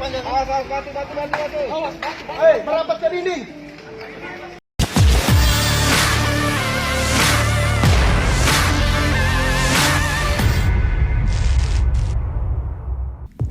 panjang. Awas, batu. Awas, batu. Merapat ke dinding.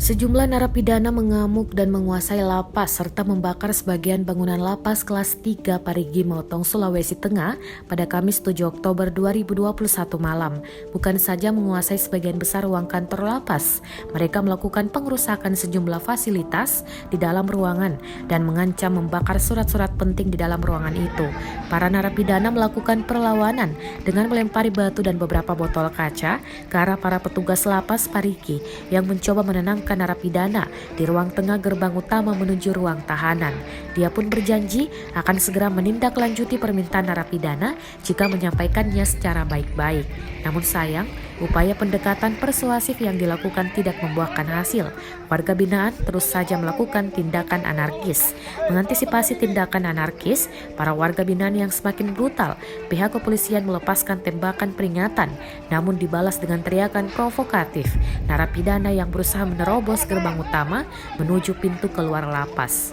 Sejumlah narapidana mengamuk dan menguasai lapas serta membakar sebagian bangunan lapas kelas 3 Parigi Motong, Sulawesi Tengah pada Kamis 7 Oktober 2021 malam. Bukan saja menguasai sebagian besar ruang kantor lapas, mereka melakukan pengerusakan sejumlah fasilitas di dalam ruangan dan mengancam membakar surat-surat penting di dalam ruangan itu. Para narapidana melakukan perlawanan dengan melempari batu dan beberapa botol kaca ke arah para petugas lapas Parigi yang mencoba menenangkan narapidana di ruang tengah gerbang utama menuju ruang tahanan. Dia pun berjanji akan segera menindaklanjuti permintaan narapidana jika menyampaikannya secara baik-baik. Namun sayang, upaya pendekatan persuasif yang dilakukan tidak membuahkan hasil. Warga binaan terus saja melakukan tindakan anarkis. Mengantisipasi tindakan anarkis, para warga binaan yang semakin brutal, pihak kepolisian melepaskan tembakan peringatan, namun dibalas dengan teriakan provokatif. Narapidana yang berusaha menerobos gerbang utama menuju pintu keluar lapas.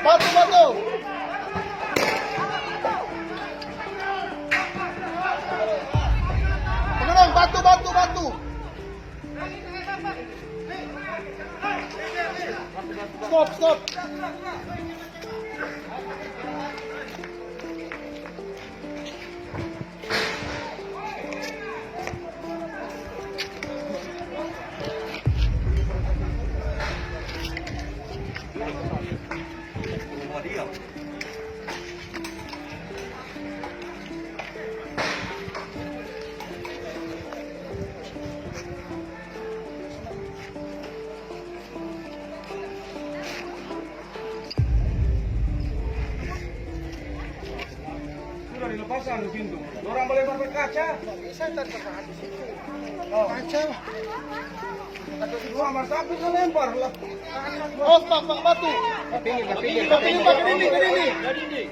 Batu. Tenang, batu. Stop. Sudah dilepaskan pintu. Orang boleh pakai kaca. Saya tak terpahat di situ. Oh. Kaca. Wah, Mas aku kan lempar lah. Oh, pak batu. Ke dinding.